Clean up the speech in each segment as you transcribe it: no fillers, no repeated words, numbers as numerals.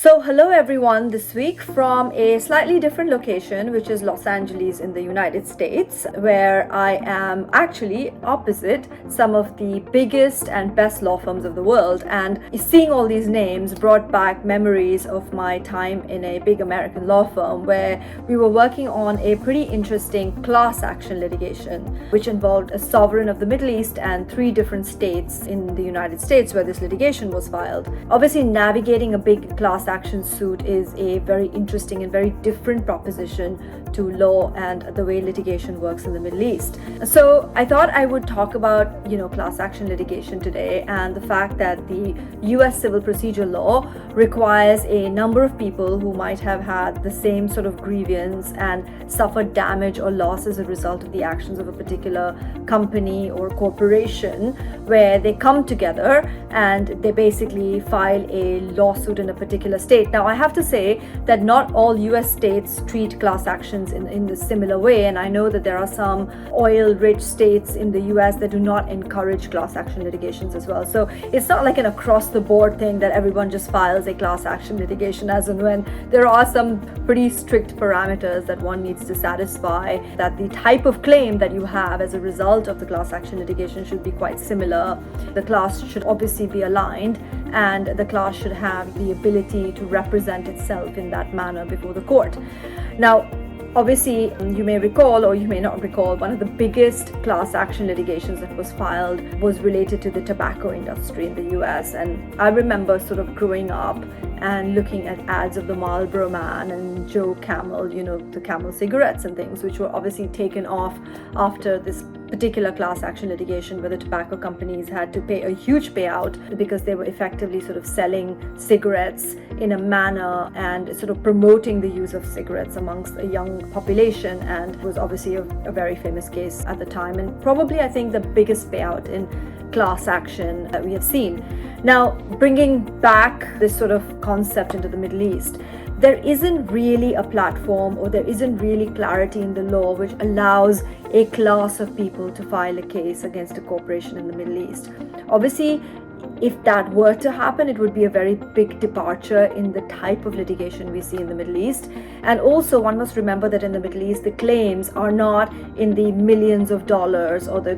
So hello everyone, this week from a slightly different location, which is Los Angeles in the United States, where I am actually opposite some of the biggest and best law firms of the world. And seeing all these names brought back memories of my time in a big American law firm where we were working on a pretty interesting class action litigation, which involved a sovereign of the Middle East and 3 different states in the United States where this litigation was filed. Obviously, navigating a big class action suit is a very interesting and very different proposition to law and the way litigation works in the Middle East. So I thought I would talk about, class action litigation today and the fact that the US civil procedure law requires a number of people who might have had the same sort of grievance and suffered damage or loss as a result of the actions of a particular company or corporation, where they come together and they basically file a lawsuit in a particular state. Now, I have to say that not all US states treat class actions in a similar way, and I know that there are some oil-rich states in the US that do not encourage class action litigations as well. So it's not like an across-the-board thing that everyone just files a class action litigation as and when. There are some pretty strict parameters that one needs to satisfy, that the type of claim that you have as a result of the class action litigation should be quite similar. The class should obviously be aligned, and the class should have the ability to represent itself in that manner before the court. Now, obviously, you may recall or you may not recall, one of the biggest class action litigations that was filed was related to the tobacco industry in the US. And I remember sort of growing up and looking at ads of the Marlboro Man and Joe Camel, the Camel cigarettes and things, which were obviously taken off after this particular class action litigation where the tobacco companies had to pay a huge payout because they were effectively sort of selling cigarettes in a manner and sort of promoting the use of cigarettes amongst a young population, and it was obviously a very famous case at the time, and probably I think the biggest payout in class action that we have seen. Now, bringing back this sort of concept into the Middle East, there isn't really a platform or there isn't really clarity in the law which allows a class of people to file a case against a corporation in the Middle East. Obviously, if that were to happen, it would be a very big departure in the type of litigation we see in the Middle East. And also, one must remember that in the Middle East, the claims are not in the millions of dollars or the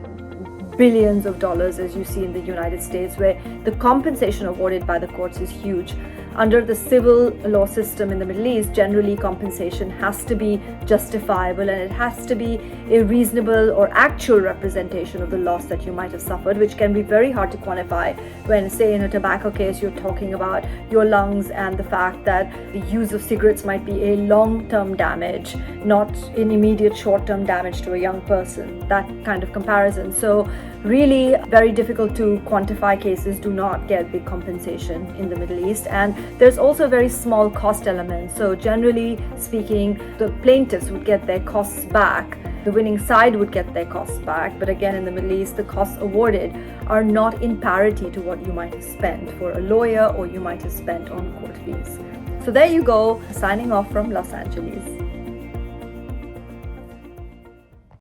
billions of dollars as you see in the United States, where the compensation awarded by the courts is huge. Under the civil law system in the Middle East, generally compensation has to be justifiable and it has to be a reasonable or actual representation of the loss that you might have suffered, which can be very hard to quantify when, say, in a tobacco case, you're talking about your lungs and the fact that the use of cigarettes might be a long-term damage, not an immediate short-term damage to a young person, that kind of comparison. So really very difficult to quantify cases do not get big compensation in the Middle East, and there's also a very small cost element. So generally speaking, the plaintiffs would get their costs back, the winning side would get their costs back, but again, in the Middle East, the costs awarded are not in parity to what you might have spent for a lawyer or you might have spent on court fees. So there you go, signing off from Los Angeles.